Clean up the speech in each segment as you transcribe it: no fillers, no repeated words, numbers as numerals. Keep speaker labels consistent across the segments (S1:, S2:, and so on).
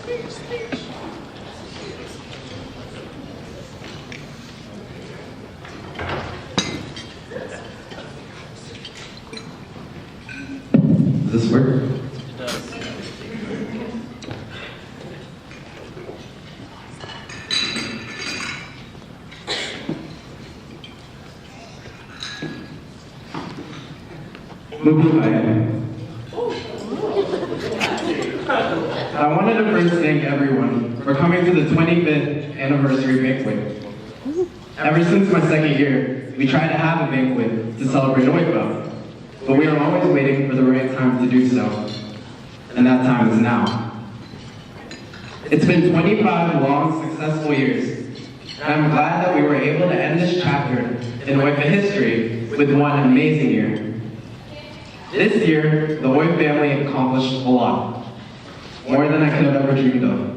S1: Does this work?
S2: It does.
S1: I wanted to first thank everyone for coming to the 25th anniversary banquet. Ever since my second year, we tried to have a banquet to celebrate OIPA, but we are always waiting for the right time to do so, and that time is now. It's been 25 long, successful years, and I'm glad that we were able to end this chapter in OIPA history with one amazing year. This year, the OIP family accomplished a lot, more than I could have ever dreamed of.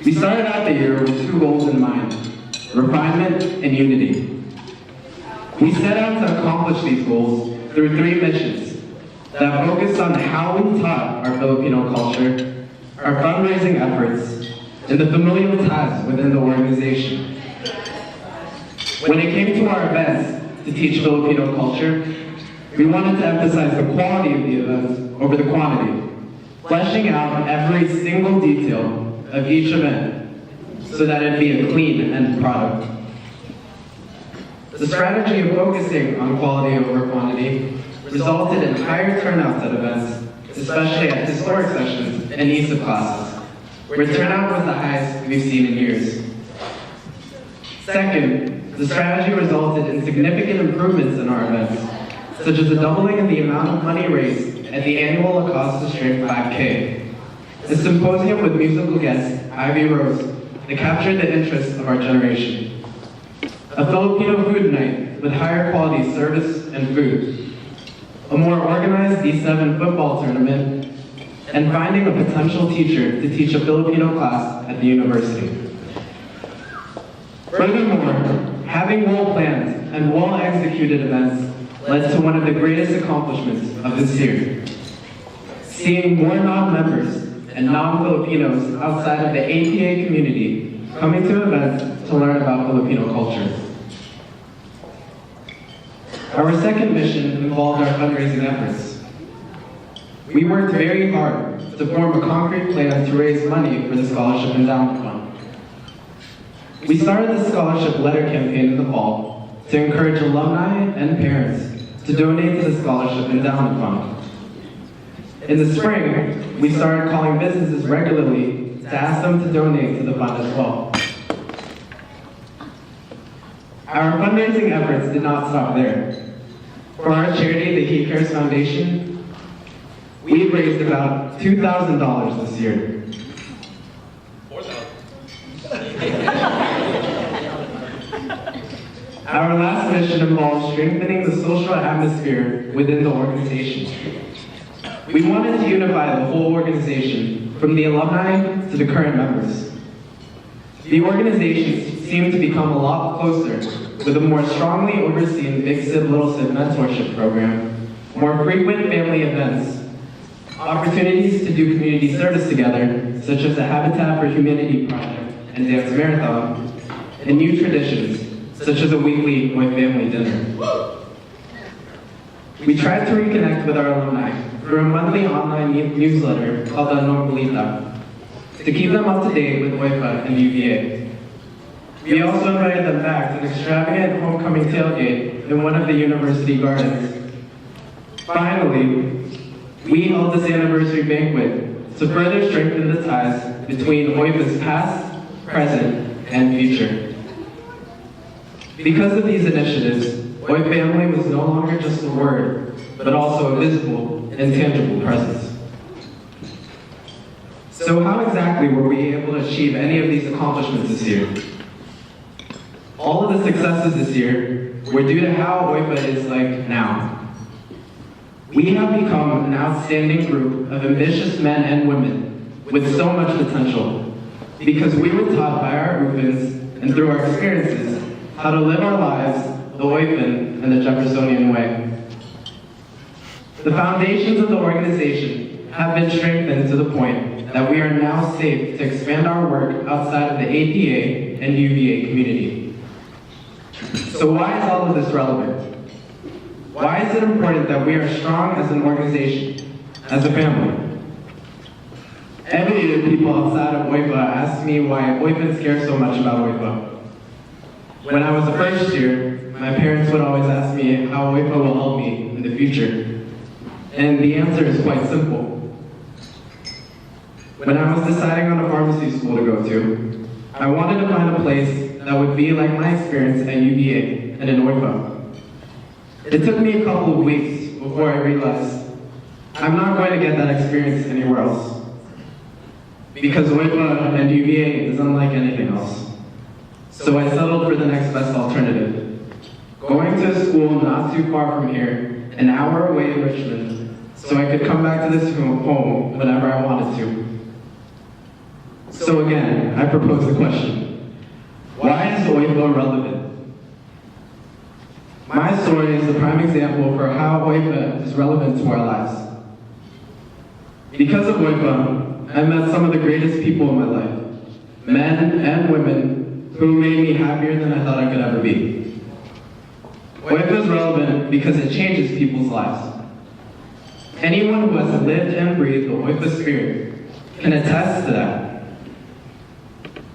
S1: We started out the year with two goals in mind: refinement and unity. We set out to accomplish these goals through three missions that focused on how we taught our Filipino culture, our fundraising efforts, and the familial ties within the organization. When it came to our events to teach Filipino culture, we wanted to emphasize the quality of the events over the quantity, fleshing out every single detail of each event so that it'd be a clean end product. The strategy of focusing on quality over quantity resulted in higher turnouts at events, especially at historic sessions and ESA classes, where turnout was the highest we've seen in years. Second, the strategy resulted in significant improvements in our events, such as a doubling in the amount of money raised at the annual Acosta Strength 5K, a symposium with musical guest Ivy Rose that captured the interest of our generation, a Filipino food night with higher quality service and food, a more organized D7 football tournament, and finding a potential teacher to teach a Filipino class at the university. Furthermore, having well-planned and well-executed events led to one of the greatest accomplishments of this year: seeing more non-members and non-Filipinos outside of the APA community coming to events to learn about Filipino culture. Our second mission involved our fundraising efforts. We worked very hard to form a concrete plan to raise money for the Scholarship Endowment Fund. We started the scholarship letter campaign in the fall to encourage alumni and parents to donate to the Scholarship Endowment Fund. In the spring, we started calling businesses regularly to ask them to donate to the fund as well. Our fundraising efforts did not stop there. For our charity, the He Cares Foundation, we raised about $2,000 this year. Our last mission involves strengthening the social atmosphere within the organization. We wanted to unify the whole organization, from the alumni to the current members. The organization seemed to become a lot closer with a more strongly overseen Big Sib Little Sib mentorship program, more frequent family events, opportunities to do community service together, such as the Habitat for Humanity project and dance marathon, and new traditions, such as a weekly OIP family dinner. We tried to reconnect with our alumni through a monthly online newsletter called the Normalita, to keep them up to date with OIPA and UVA. We also invited them back to an extravagant homecoming tailgate in one of the university gardens. Finally, we held this anniversary banquet to further strengthen the ties between OIPA's past, present, and future. Because of these initiatives, OIP family was no longer just a word, but also a visible and tangible presence. So how exactly were we able to achieve any of these accomplishments this year? All of the successes this year were due to how OIPA is like now. We have become an outstanding group of ambitious men and women with so much potential, because we were taught by our Ufans and through our experiences how to live our lives the OIPan and the Jeffersonian way. The foundations of the organization have been strengthened to the point that we are now safe to expand our work outside of the APA and UVA community. So why is all of this relevant? Why is it important that we are strong as an organization, as a family? Every year, people outside of OIPA ask me why OIPAns care so much about OIPA. When I was a first year, my parents would always ask me how OIPA will help me in the future. And the answer is quite simple. When I was deciding on a pharmacy school to go to, I wanted to find a place that would be like my experience at UVA and in OIPA. It took me a couple of weeks before I realized I'm not going to get that experience anywhere else. Because OIPA and UVA is unlike anything else. So I settled for the next best alternative. Going to a school not too far from here, an hour away in Richmond, so I could come back to this home whenever I wanted to. So again, I propose the question, why is OIPA relevant? My story is a prime example for how OIPA is relevant to our lives. Because of OIPA, I met some of the greatest people in my life, men and women who made me happier than I thought I could ever be. OIPA is relevant because it changes people's lives. Anyone who has lived and breathed the OIPA spirit can attest to that.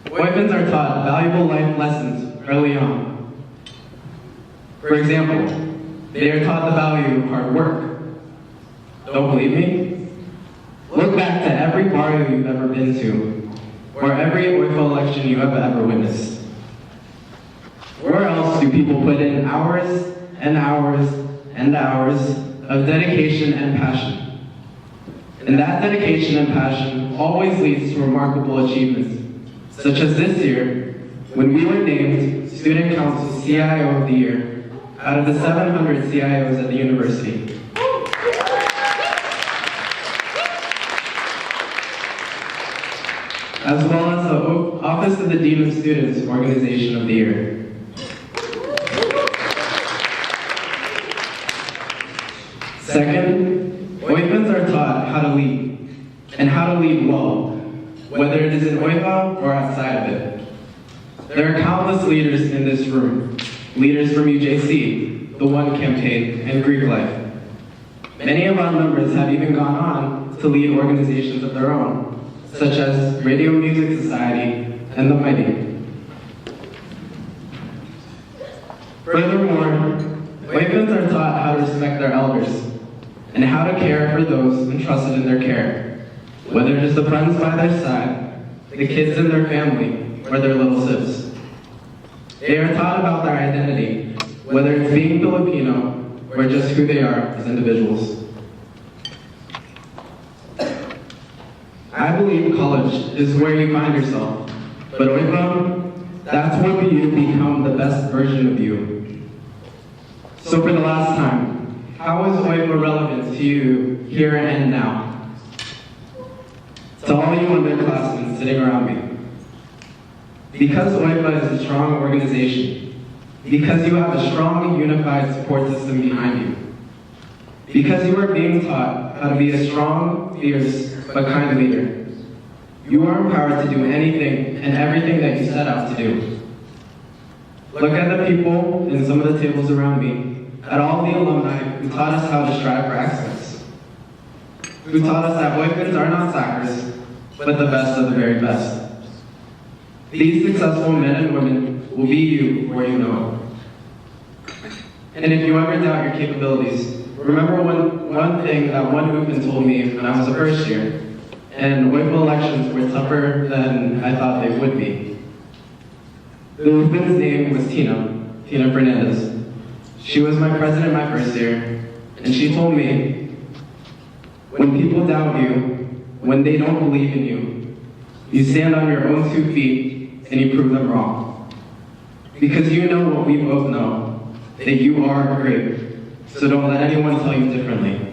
S1: OIPAns are taught valuable life lessons early on. For example, they are taught the value of hard work. Don't believe me? Look back to every bar you've ever been to, or every OIPA election you have ever witnessed. Where else do people put in hours and hours and hours of dedication and passion? And that dedication and passion always leads to remarkable achievements, such as this year, when we were named Student Council CIO of the Year out of the 700 CIOs at the university. As well as the Office of the Dean of Students Organization of the Year. Second, OIPAns are taught how to lead, and how to lead well, whether it is in OIPA or outside of it. There are countless leaders in this room, leaders from UJC, the One Campaign, and Greek Life. Many of our members have even gone on to lead organizations of their own, such as Radio Music Society and the Mighty. Furthermore, OIPAns are taught how to respect their elders and how to care for those entrusted in their care, whether it is the friends by their side, the kids in their family, or their little sibs. They are taught about their identity, whether it's being Filipino or just who they are as individuals. I believe college is where you find yourself, but OIPA, that's where you become the best version of you. So for the last time, how is OIPA relevant to you here and now? To all you underclassmen sitting around me, because OIPA is a strong organization, because you have a strong, unified support system behind you, because you are being taught how to be a strong, fierce, but kind leader, you are empowered to do anything and everything that you set out to do. Look at the people in some of the tables around me, at all the alumni who taught us how to strive for excellence, who taught us that OIPAns are not slackers, but the best of the very best. These successful men and women will be you before you know it. And if you ever doubt your capabilities, remember one thing that one OIPAN told me when I was a first year, and OIPA elections were tougher than I thought they would be. The OIPAN's name was Tina Fernandez. She was my president my first year, and she told me, when people doubt you, when they don't believe in you, you stand on your own 2 feet and you prove them wrong. Because you know what we both know, that you are great. So don't let anyone tell you differently.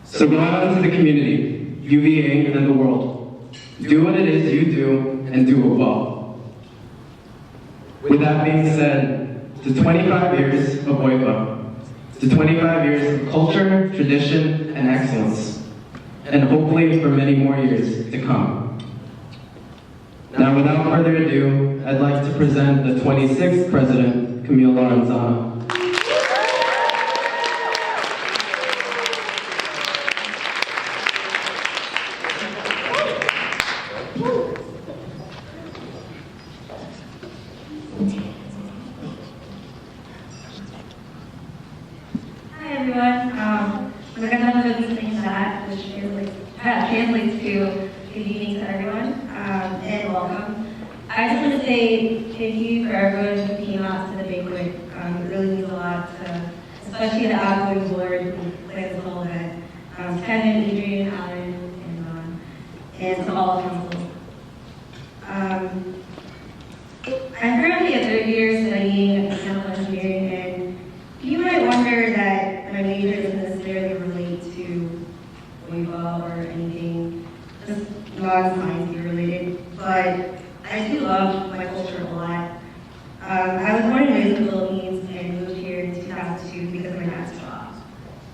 S1: So go out into the community, UVA, and the world. Do what it is you do, and do it well. With that being said, to 25 years of OIPA, to 25 years of culture, tradition, and excellence, and hopefully for many more years to come. Now, without further ado, I'd like to present the 26th President, Camille Lorenzana.
S2: Hi everyone. Magandang gabi sa inyo lahat, which translates to good evening to everyone, and welcome. I just want to say thank you for everyone who came out to the banquet. It really means a lot, especially the outgoing board who planned the whole event. Kevin, Adrian, Alan, and to all of council. I'm currently a third year studying mechanical engineering, and you might wonder that my major doesn't necessarily relate to WAVA or anything just non-science related, but I do love my culture a lot. I was born and raised in the Philippines and moved here in 2002 because of my dad's job.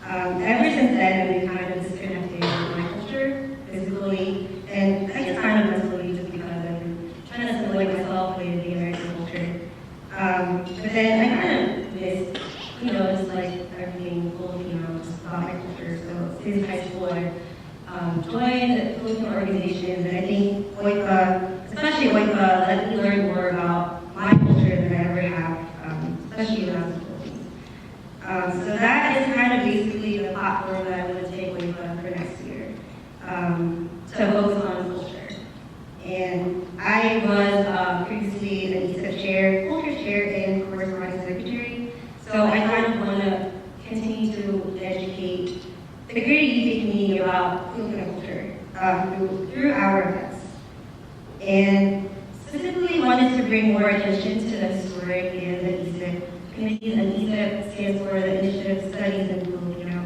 S2: Ever since then, I've been kind of disconnected with my culture physically, and I guess kind of mentally, just because I've been trying to assimilate myself with the American culture. But then I kind of missed, just like everything Filipino, just about my culture. So since high school, I joined Filipino organizations, and I think especially WAVA, let me learn more about my culture than I ever have, especially when I was in the Philippines. So that is kind of basically the platform that I'm going to take WAVA for next year, to focus on culture. And I was previously an ESEP chair, culture chair, and corresponding secretary. So I kind of want to continue to educate the greater EJ community about Filipino culture through our events. And specifically wanted to bring more attention to the historic and the ESEP committees, and ESEP stands for the Initiative Studies in Filipino,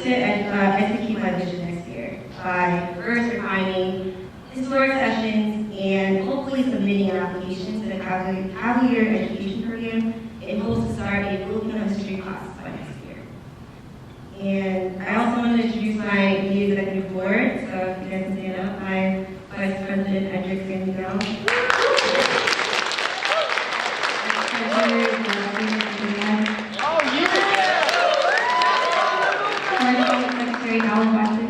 S2: to execute my vision next year by first refining historic sessions and hopefully submitting an application to the Cavalier Education Program in hopes to start a Filipino history class by next year. And I also want to introduce my new executive board, so if you guys can stand up, my Vice President Edric Sandoval.
S3: Oh, yeah!
S2: Secretary Alan Watson.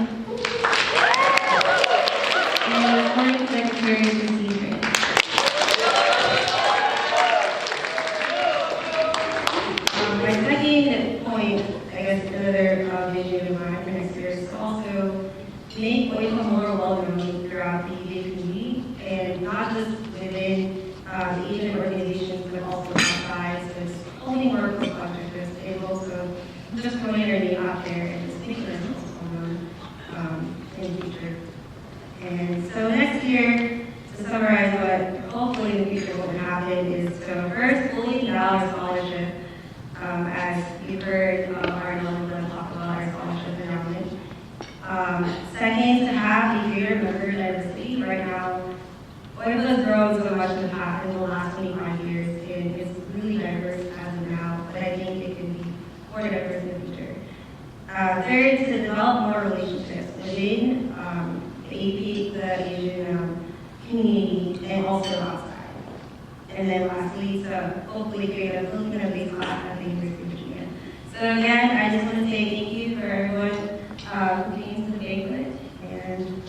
S2: And Recording Secretary Christine Grant. My second point, I guess another vision of mine for next year is to also make WAVA more well-known throughout the EJ community, and not just within the Asian organizations, but also outside. So it's holding more close sponsorships, and also just putting our name out there and just making ourselves well-known in the future. And so next year, to summarize what hopefully in the future what would happen is to first fully endow scholarship, as you've heard our Ellen talk about our scholarship endowment. Second, to have a greater member diversity. Right now, WAVA has grown so much in the last 25 years, and it's really diverse as of now, but I think it can be more diverse in the future. Third, to develop more relationships within the Asian community and also outside. And then lastly, to hopefully create a Filipino-based class at the University of Virginia. So again, I just want to say thank you for everyone who came to the banquet, and